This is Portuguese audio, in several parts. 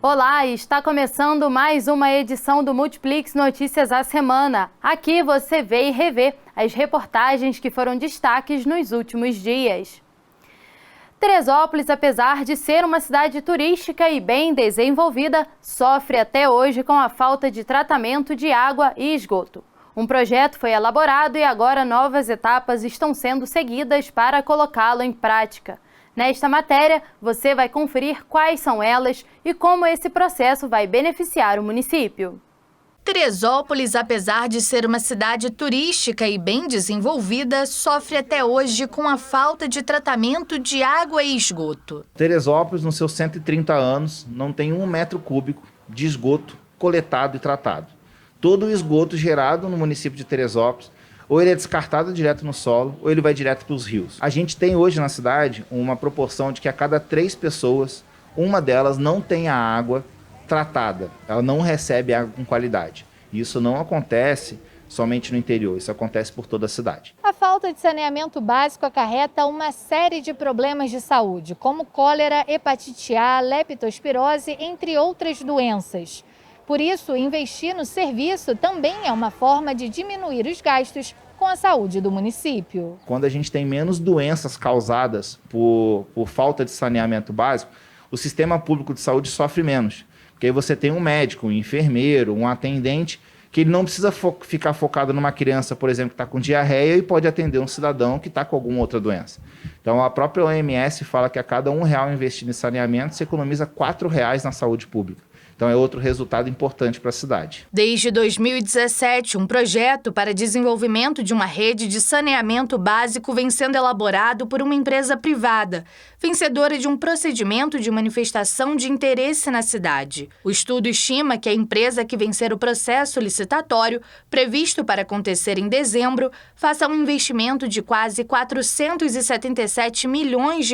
Olá, está começando mais uma edição do Multiplix Notícias à Semana. Aqui você vê e revê as reportagens que foram destaques nos últimos dias. Teresópolis, apesar de ser uma cidade turística e bem desenvolvida, sofre até hoje com a falta de tratamento de água e esgoto. Um projeto foi elaborado e agora novas etapas estão sendo seguidas para colocá-lo em prática. Nesta matéria, você vai conferir quais são elas e como esse processo vai beneficiar o município. Teresópolis, apesar de ser uma cidade turística e bem desenvolvida, sofre até hoje com a falta de tratamento de água e esgoto. Teresópolis, nos seus 130 anos, não tem 1 metro cúbico de esgoto coletado e tratado. Todo o esgoto gerado no município de Teresópolis, ou ele é descartado direto no solo, ou ele vai direto para os rios. A gente tem hoje na cidade uma proporção de que a cada 3 pessoas, uma delas não tem a água tratada. Ela não recebe água com qualidade. Isso não acontece somente no interior, isso acontece por toda a cidade. A falta de saneamento básico acarreta uma série de problemas de saúde, como cólera, hepatite A, leptospirose, entre outras doenças. Por isso, investir no serviço também é uma forma de diminuir os gastos com a saúde do município. Quando a gente tem menos doenças causadas por falta de saneamento básico, o sistema público de saúde sofre menos. Porque aí você tem um médico, um enfermeiro, um atendente, que ele não precisa ficar focado numa criança, por exemplo, que está com diarreia e pode atender um cidadão que está com alguma outra doença. Então, a própria OMS fala que a cada R$1 investido em saneamento, você economiza R$4 na saúde pública. Então, é outro resultado importante para a cidade. Desde 2017, um projeto para desenvolvimento de uma rede de saneamento básico vem sendo elaborado por uma empresa privada, vencedora de um procedimento de manifestação de interesse na cidade. O estudo estima que a empresa que vencer o processo licitatório, previsto para acontecer em dezembro, faça um investimento de quase R$477 milhões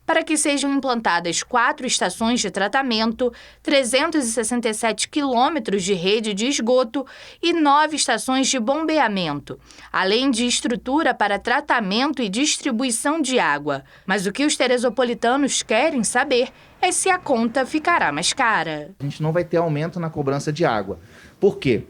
para que sejam implantadas 4 estações de tratamento, 367 quilômetros de rede de esgoto e 9 estações de bombeamento, além de estrutura para tratamento e distribuição de água. Mas o que os teresopolitanos querem saber é se a conta ficará mais cara. A gente não vai ter aumento na cobrança de água. Por quê?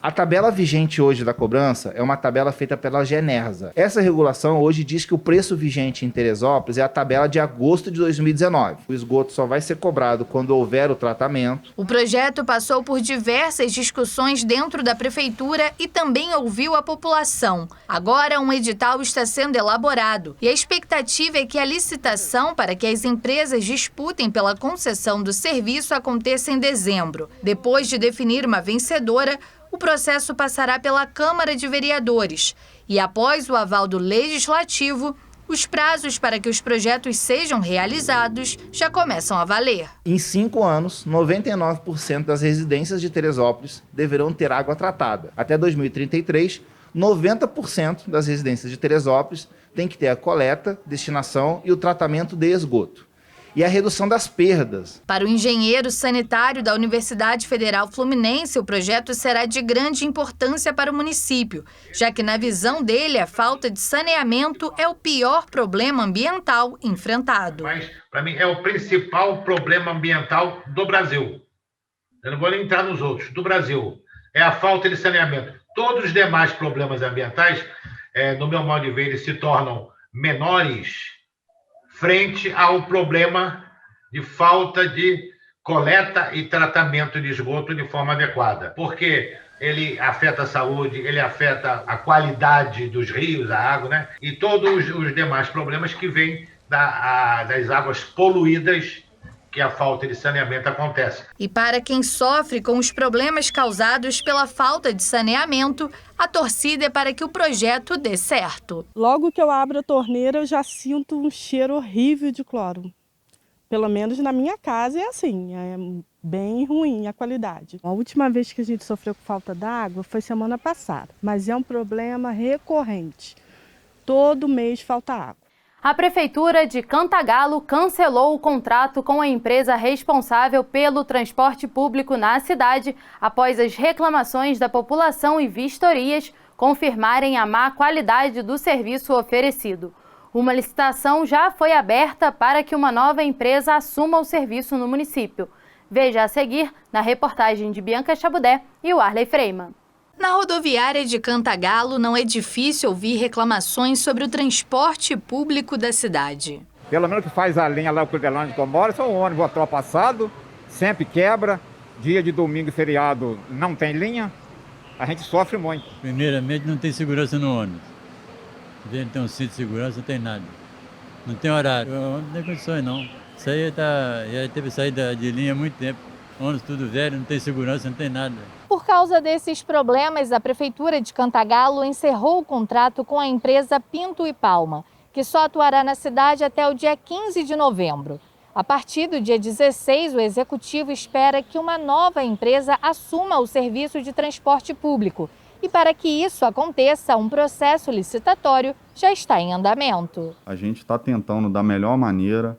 A tabela vigente hoje da cobrança é uma tabela feita pela Genersa. Essa regulação hoje diz que o preço vigente em Teresópolis é a tabela de agosto de 2019. O esgoto só vai ser cobrado quando houver o tratamento. O projeto passou por diversas discussões dentro da prefeitura e também ouviu a população. Agora um edital está sendo elaborado e a expectativa é que a licitação para que as empresas disputem pela concessão do serviço aconteça em dezembro. Depois de definir uma vencedora, o processo passará pela Câmara de Vereadores e, após o aval do Legislativo, os prazos para que os projetos sejam realizados já começam a valer. Em 5 anos, 99% das residências de Teresópolis deverão ter água tratada. Até 2033, 90% das residências de Teresópolis têm que ter a coleta, destinação e o tratamento de esgoto. E a redução das perdas. Para o engenheiro sanitário da Universidade Federal Fluminense, o projeto será de grande importância para o município, já que, na visão dele, a falta de saneamento é o pior problema ambiental enfrentado. Mas, para mim, é o principal problema ambiental do Brasil. Eu não vou nem entrar nos outros, do Brasil. É a falta de saneamento. Todos os demais problemas ambientais, no meu modo de ver, eles se tornam menores frente ao problema de falta de coleta e tratamento de esgoto de forma adequada. Porque ele afeta a saúde, ele afeta a qualidade dos rios, a água, né? E todos os demais problemas que vêm das águas poluídas que a falta de saneamento acontece. E para quem sofre com os problemas causados pela falta de saneamento, a torcida é para que o projeto dê certo. Logo que eu abro a torneira, eu já sinto um cheiro horrível de cloro. Pelo menos na minha casa é assim, é bem ruim a qualidade. A última vez que a gente sofreu com falta d'água foi semana passada, mas é um problema recorrente. Todo mês falta água. A Prefeitura de Cantagalo cancelou o contrato com a empresa responsável pelo transporte público na cidade após as reclamações da população e vistorias confirmarem a má qualidade do serviço oferecido. Uma licitação já foi aberta para que uma nova empresa assuma o serviço no município. Veja a seguir na reportagem de Bianca Chabudé e Warley Freima. Na rodoviária de Cantagalo, não é difícil ouvir reclamações sobre o transporte público da cidade. Pelo menos que faz a linha lá, o Crudelândia que eu moro, são ônibus ultrapassados, sempre quebra. Dia de domingo e feriado não tem linha, a gente sofre muito. Primeiramente, não tem segurança no ônibus. Não tem um cinto de segurança, não tem nada. Não tem horário, não tem condições não. Isso aí já teve saída de linha há muito tempo. Ônibus tudo velho, não tem segurança, não tem nada. Por causa desses problemas, a Prefeitura de Cantagalo encerrou o contrato com a empresa Pinto e Palma, que só atuará na cidade até o dia 15 de novembro. A partir do dia 16, o Executivo espera que uma nova empresa assuma o serviço de transporte público. E para que isso aconteça, um processo licitatório já está em andamento. A gente está tentando, da melhor maneira,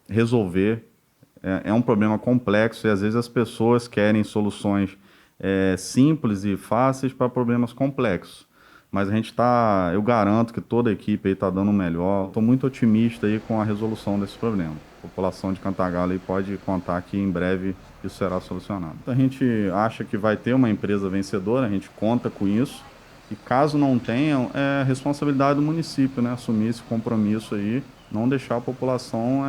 resolver. É um problema complexo e às vezes as pessoas querem soluções simples e fáceis para problemas complexos. Mas eu garanto que toda a equipe está dando o melhor. Estou muito otimista aí com a resolução desse problema. A população de Cantagalo aí pode contar que em breve isso será solucionado. A gente acha que vai ter uma empresa vencedora, a gente conta com isso. E caso não tenha, é responsabilidade do município, né? Assumir esse compromisso aí, não deixar a população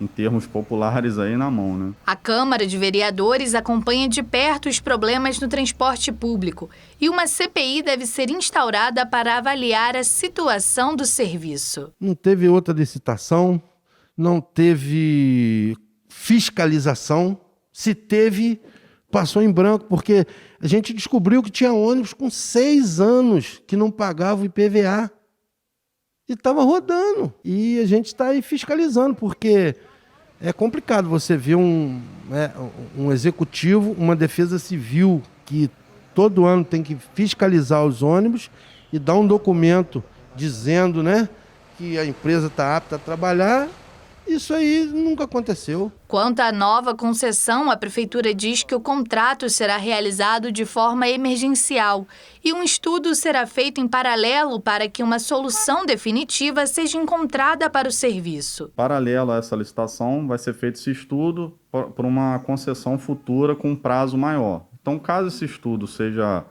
em termos populares aí na mão, né? A Câmara de Vereadores acompanha de perto os problemas no transporte público e uma CPI deve ser instaurada para avaliar a situação do serviço. Não teve outra licitação, não teve fiscalização, se teve, passou em branco, porque a gente descobriu que tinha ônibus com 6 anos que não pagava o IPVA e estava rodando. E a gente está aí fiscalizando, porque é complicado você ver um executivo, uma defesa civil que todo ano tem que fiscalizar os ônibus e dar um documento dizendo, né, que a empresa está apta a trabalhar. Isso aí nunca aconteceu. Quanto à nova concessão, a Prefeitura diz que o contrato será realizado de forma emergencial e um estudo será feito em paralelo para que uma solução definitiva seja encontrada para o serviço. Paralelo a essa licitação, vai ser feito esse estudo por uma concessão futura com um prazo maior. Então, caso esse estudo seja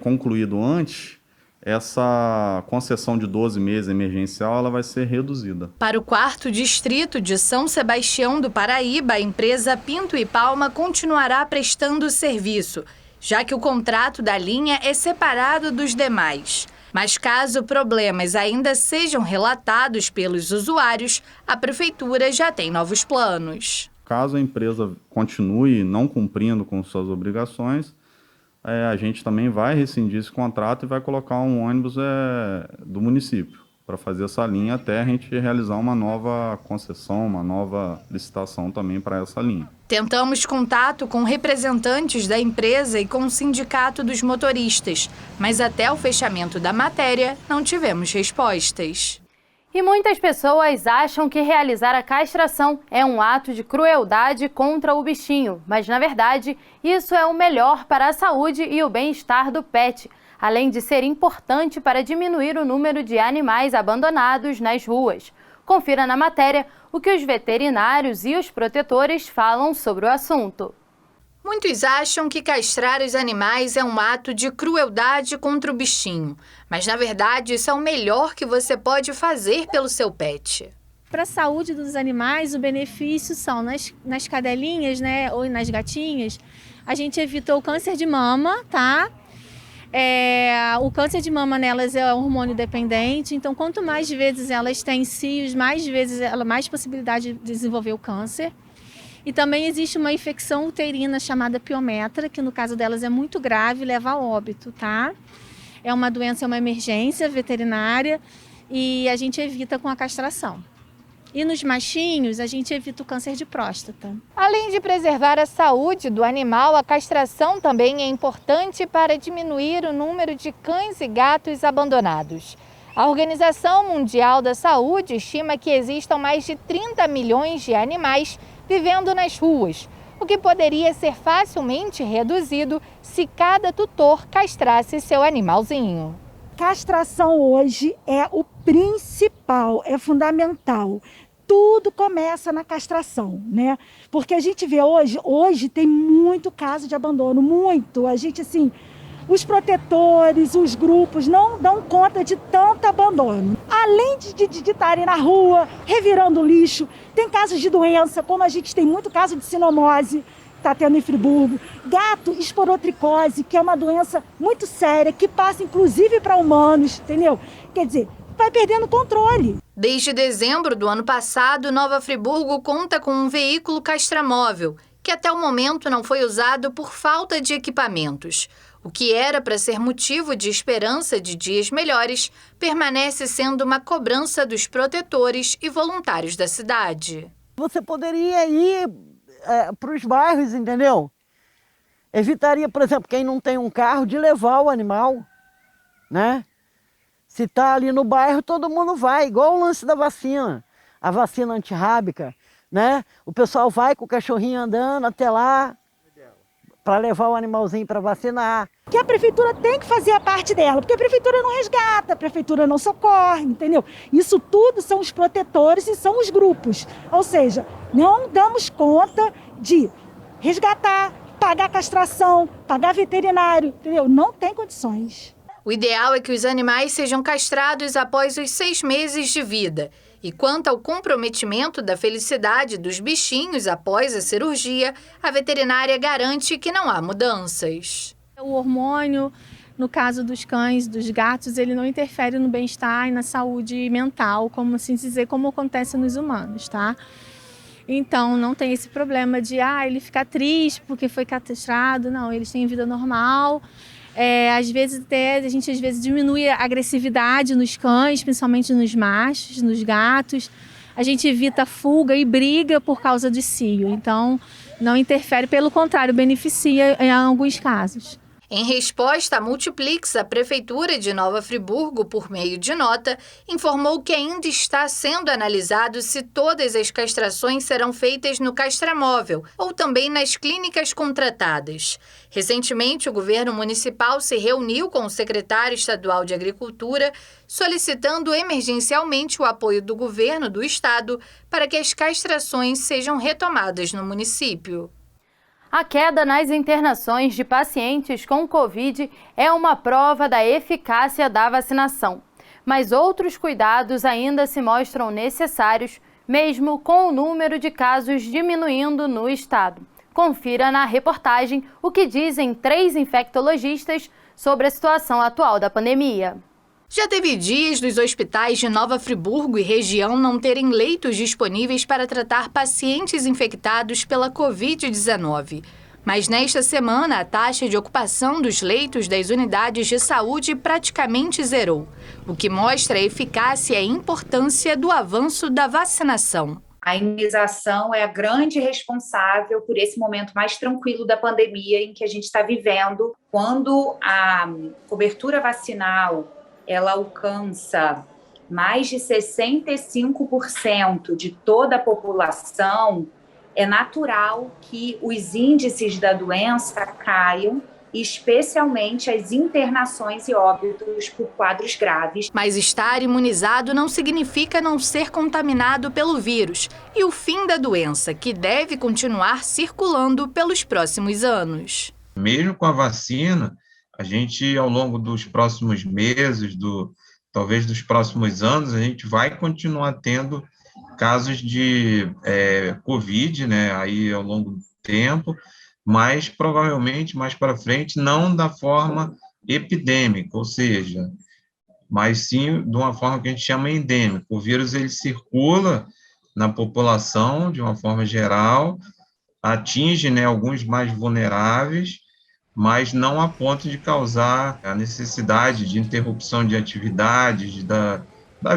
concluído antes, essa concessão de 12 meses emergencial ela vai ser reduzida. Para o 4º distrito de São Sebastião do Paraíba, a empresa Pinto e Palma continuará prestando serviço, já que o contrato da linha é separado dos demais. Mas caso problemas ainda sejam relatados pelos usuários, a Prefeitura já tem novos planos. Caso a empresa continue não cumprindo com suas obrigações, a gente também vai rescindir esse contrato e vai colocar um ônibus do município para fazer essa linha até a gente realizar uma nova concessão, uma nova licitação também para essa linha. Tentamos contato com representantes da empresa e com o sindicato dos motoristas, mas até o fechamento da matéria não tivemos respostas. E muitas pessoas acham que realizar a castração é um ato de crueldade contra o bichinho, mas na verdade isso é o melhor para a saúde e o bem-estar do pet, além de ser importante para diminuir o número de animais abandonados nas ruas. Confira na matéria o que os veterinários e os protetores falam sobre o assunto. Muitos acham que castrar os animais é um ato de crueldade contra o bichinho, mas na verdade isso é o melhor que você pode fazer pelo seu pet. Para a saúde dos animais, o benefício são nas cadelinhas, né, ou nas gatinhas, a gente evita o câncer de mama, tá? O câncer de mama nelas é hormônio dependente, então quanto mais vezes elas têm cios, mais vezes mais possibilidade de desenvolver o câncer. E também existe uma infecção uterina chamada piometra, que no caso delas é muito grave e leva a óbito, tá? É uma doença, é uma emergência veterinária e a gente evita com a castração. E nos machinhos, a gente evita o câncer de próstata. Além de preservar a saúde do animal, a castração também é importante para diminuir o número de cães e gatos abandonados. A Organização Mundial da Saúde estima que existam mais de 30 milhões de animais vivendo nas ruas, o que poderia ser facilmente reduzido se cada tutor castrasse seu animalzinho. Castração hoje é o principal, é fundamental. tudo começa na castração, né? Porque a gente vê hoje tem muito caso de abandono, muito. A gente, assim, os protetores, os grupos não dão conta de tanto abandono. Além de estarem na rua, revirando lixo, tem casos de doença, como a gente tem muito caso de sinomose, está tendo em Friburgo, gato esporotricose, que é uma doença muito séria, que passa inclusive para humanos, entendeu? Quer dizer, vai perdendo controle. Desde dezembro do ano passado, Nova Friburgo conta com um veículo castramóvel, que até o momento não foi usado por falta de equipamentos. O que era para ser motivo de esperança de dias melhores, permanece sendo uma cobrança dos protetores e voluntários da cidade. Você poderia ir para os bairros, entendeu? Evitaria, por exemplo, quem não tem um carro, de levar o animal, né? Se está ali no bairro, todo mundo vai, igual o lance da vacina, a vacina antirrábica, né? O pessoal vai com o cachorrinho andando até lá para levar o animalzinho para vacinar. Que a prefeitura tem que fazer a parte dela, porque a prefeitura não resgata, a prefeitura não socorre, entendeu? Isso tudo são os protetores e são os grupos. Ou seja, não damos conta de resgatar, pagar castração, pagar veterinário, entendeu? Não tem condições. O ideal é que os animais sejam castrados após os 6 meses de vida. E quanto ao comprometimento da felicidade dos bichinhos após a cirurgia, a veterinária garante que não há mudanças. O hormônio, no caso dos cães, dos gatos, ele não interfere no bem-estar e na saúde mental, como assim dizer, como acontece nos humanos, tá? Então, não tem esse problema de ele ficar triste porque foi castrado. Não, eles têm vida normal. Às vezes a gente diminui a agressividade nos cães, principalmente nos machos, nos gatos. A gente evita fuga e briga por causa de cio. Então, não interfere, pelo contrário, beneficia em alguns casos. Em resposta à Multiplix, a Prefeitura de Nova Friburgo, por meio de nota, informou que ainda está sendo analisado se todas as castrações serão feitas no castramóvel ou também nas clínicas contratadas. Recentemente, o governo municipal se reuniu com o secretário estadual de Agricultura, solicitando emergencialmente o apoio do governo do estado para que as castrações sejam retomadas no município. A queda nas internações de pacientes com Covid é uma prova da eficácia da vacinação. Mas outros cuidados ainda se mostram necessários, mesmo com o número de casos diminuindo no estado. Confira na reportagem o que dizem 3 infectologistas sobre a situação atual da pandemia. Já teve dias dos hospitais de Nova Friburgo e região não terem leitos disponíveis para tratar pacientes infectados pela Covid-19. Mas nesta semana, a taxa de ocupação dos leitos das unidades de saúde praticamente zerou, o que mostra a eficácia e a importância do avanço da vacinação. A imunização é a grande responsável por esse momento mais tranquilo da pandemia em que a gente está vivendo, quando a cobertura vacinal ela alcança mais de 65% de toda a população, é natural que os índices da doença caiam, especialmente as internações e óbitos por quadros graves. Mas estar imunizado não significa não ser contaminado pelo vírus e o fim da doença, que deve continuar circulando pelos próximos anos. Mesmo com a vacina, a gente, ao longo dos próximos meses, talvez dos próximos anos, a gente vai continuar tendo casos de Covid, né, aí ao longo do tempo, mas provavelmente mais para frente não da forma epidêmica, ou seja, mas sim de uma forma que a gente chama endêmica. O vírus ele circula na população de uma forma geral, atinge, né, alguns mais vulneráveis, mas não a ponto de causar a necessidade de interrupção de atividades, da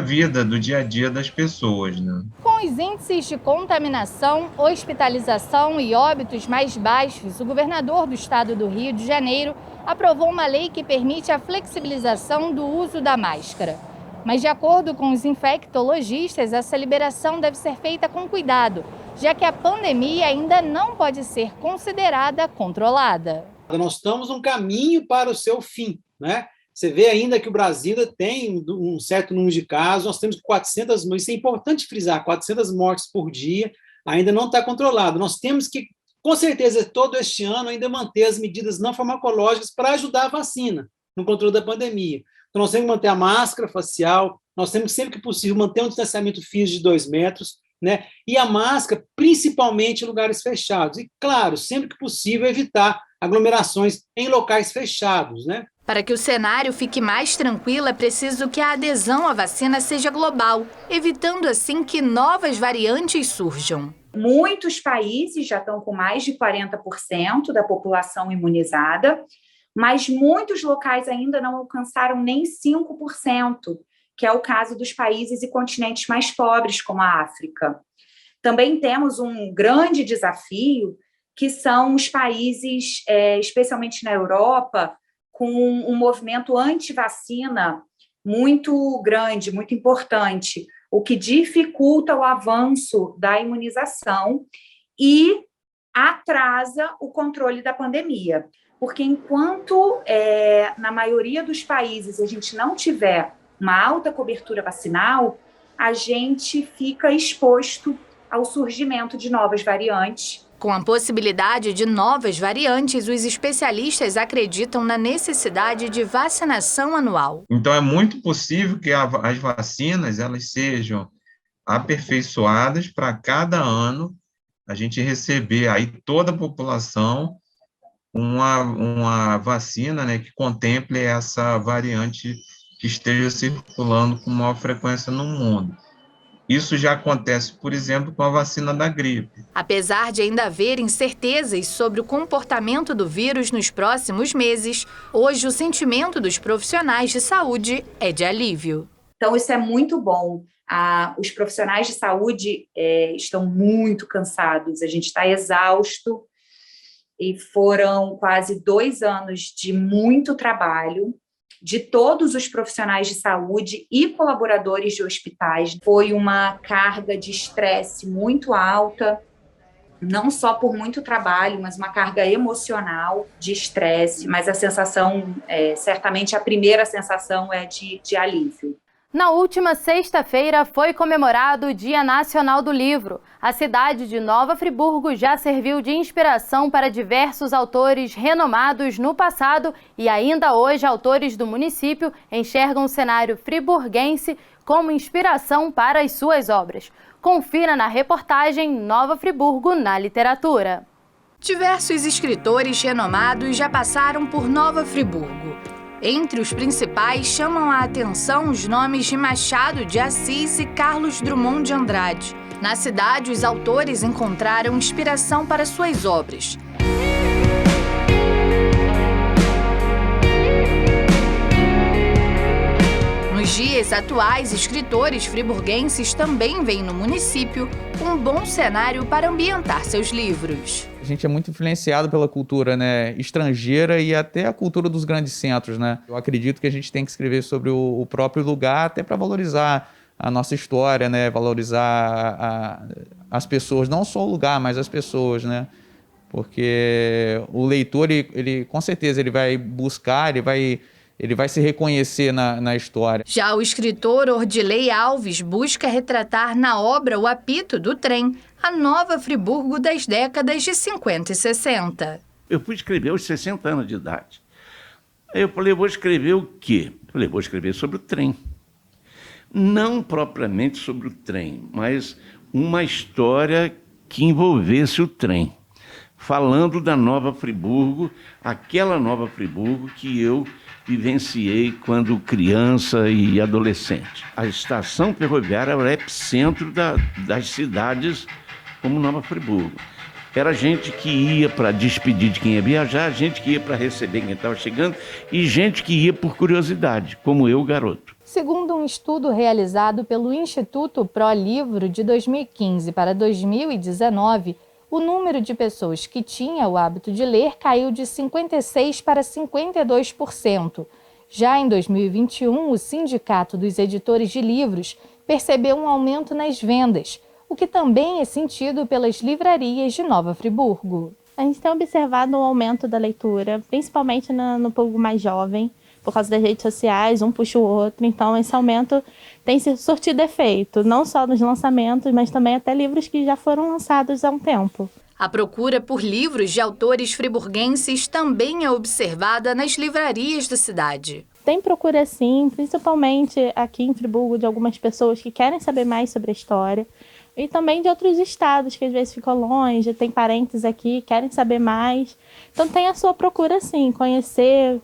vida, do dia a dia das pessoas, né? Com os índices de contaminação, hospitalização e óbitos mais baixos, o governador do estado do Rio de Janeiro aprovou uma lei que permite a flexibilização do uso da máscara. Mas, de acordo com os infectologistas, essa liberação deve ser feita com cuidado, já que a pandemia ainda não pode ser considerada controlada. Nós estamos num caminho para o seu fim, né? Você vê ainda que o Brasil tem um certo número de casos, nós temos 400 mortes, isso é importante frisar, 400 mortes por dia, ainda não está controlado. Nós temos que, com certeza, todo este ano, ainda manter as medidas não farmacológicas para ajudar a vacina no controle da pandemia. Então, nós temos que manter a máscara facial, nós temos sempre que possível manter um distanciamento físico de 2 metros, né? E a máscara, principalmente em lugares fechados. E, claro, sempre que possível, evitar aglomerações em locais fechados, né? Para que o cenário fique mais tranquilo, é preciso que a adesão à vacina seja global, evitando assim que novas variantes surjam. Muitos países já estão com mais de 40% da população imunizada, mas muitos locais ainda não alcançaram nem 5%, que é o caso dos países e continentes mais pobres, como a África. Também temos um grande desafio, que são os países, especialmente na Europa, com um movimento anti-vacina muito grande, muito importante, o que dificulta o avanço da imunização e atrasa o controle da pandemia. Porque enquanto, na maioria dos países, a gente não tiver uma alta cobertura vacinal, a gente fica exposto ao surgimento de novas variantes. Com a possibilidade de novas variantes, os especialistas acreditam na necessidade de vacinação anual. Então, é muito possível que as vacinas elas sejam aperfeiçoadas para cada ano a gente receber aí toda a população uma vacina, né, que contemple essa variante que esteja circulando com maior frequência no mundo. Isso já acontece, por exemplo, com a vacina da gripe. Apesar de ainda haver incertezas sobre o comportamento do vírus nos próximos meses, hoje o sentimento dos profissionais de saúde é de alívio. Então, isso é muito bom. Os profissionais de saúde estão muito cansados, a gente está exausto e foram quase 2 anos de muito trabalho de todos os profissionais de saúde e colaboradores de hospitais. Foi uma carga de estresse muito alta, não só por muito trabalho, mas uma carga emocional de estresse, mas a sensação, certamente a primeira sensação é de alívio. Na última sexta-feira foi comemorado o Dia Nacional do Livro. A cidade de Nova Friburgo já serviu de inspiração para diversos autores renomados no passado e ainda hoje autores do município enxergam o cenário friburguense como inspiração para as suas obras. Confira na reportagem Nova Friburgo na literatura. Diversos escritores renomados já passaram por Nova Friburgo. Entre os principais chamam a atenção os nomes de Machado de Assis e Carlos Drummond de Andrade. Na cidade, os autores encontraram inspiração para suas obras. Nos dias atuais, escritores friburguenses também veem no município um bom cenário para ambientar seus livros. A gente é muito influenciado pela cultura, né, estrangeira e até a cultura dos grandes centros, né? Eu acredito que a gente tem que escrever sobre o próprio lugar até para valorizar a nossa história, né? Valorizar as pessoas, não só o lugar, mas as pessoas, né? Porque o leitor, ele com certeza ele vai buscar, ele vai se reconhecer na história. Já o escritor Ordilei Alves busca retratar na obra O Apito do Trem, a Nova Friburgo das décadas de 50 e 60. Eu fui escrever aos 60 anos de idade. Aí eu falei, vou escrever o quê? Eu falei, vou escrever sobre o trem. Não propriamente sobre o trem, mas uma história que envolvesse o trem. Falando da Nova Friburgo, aquela Nova Friburgo que eu vivenciei quando criança e adolescente. A estação ferroviária era o epicentro das cidades como Nova Friburgo. Era gente que ia para despedir de quem ia viajar, gente que ia para receber quem estava chegando e gente que ia por curiosidade, como eu, garoto. Segundo um estudo realizado pelo Instituto Pro Livro de 2015 para 2019, o número de pessoas que tinha o hábito de ler caiu de 56% para 52%. Já em 2021, o Sindicato dos Editores de Livros percebeu um aumento nas vendas, o que também é sentido pelas livrarias de Nova Friburgo. A gente tem observado um aumento da leitura, principalmente no público mais jovem, por causa das redes sociais, um puxa o outro. Então, esse aumento tem se surtido efeito, não só nos lançamentos, mas também até livros que já foram lançados há um tempo. A procura por livros de autores friburguenses também é observada nas livrarias da cidade. Tem procura sim, principalmente aqui em Friburgo, de algumas pessoas que querem saber mais sobre a história. E também de outros estados, que às vezes ficam longe, tem parentes aqui, querem saber mais. Então tem a sua procura sim, conhecer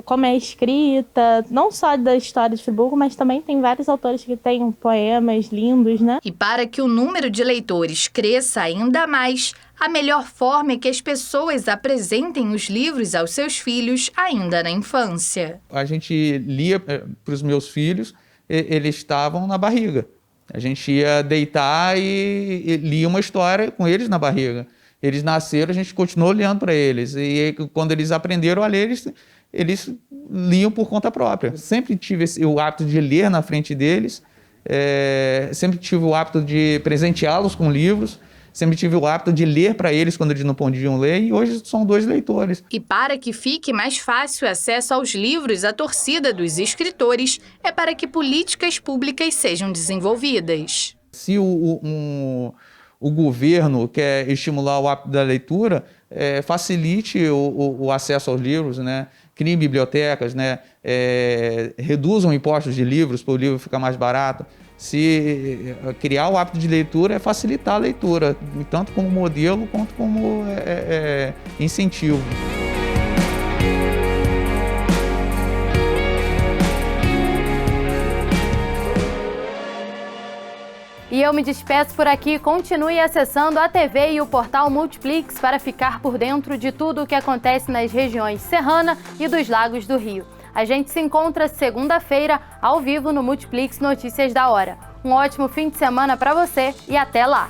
como é escrita, não só da história de Friburgo, mas também tem vários autores que têm poemas lindos, né? E para que o número de leitores cresça ainda mais, a melhor forma é que as pessoas apresentem os livros aos seus filhos ainda na infância. A gente lia para os meus filhos, eles estavam na barriga. A gente ia deitar e lia uma história com eles na barriga. Eles nasceram, a gente continuou lendo para eles. E quando eles aprenderam a ler, eles liam por conta própria. Sempre tive o hábito de ler na frente deles, sempre tive o hábito de presenteá-los com livros, sempre tive o hábito de ler para eles quando eles não podiam ler, e hoje são 2 leitores. E para que fique mais fácil o acesso aos livros, a torcida dos escritores é para que políticas públicas sejam desenvolvidas. Se o governo quer estimular o hábito da leitura, facilite o acesso aos livros, né? Criem bibliotecas, né? Reduzam impostos de livros para o livro ficar mais barato. Se criar o hábito de leitura é facilitar a leitura, tanto como modelo quanto como incentivo. E eu me despeço por aqui. Continue acessando a TV e o portal Multiplix para ficar por dentro de tudo o que acontece nas regiões serrana e dos lagos do Rio. A gente se encontra segunda-feira, ao vivo no Multiplix Notícias da Hora. Um ótimo fim de semana para você e até lá!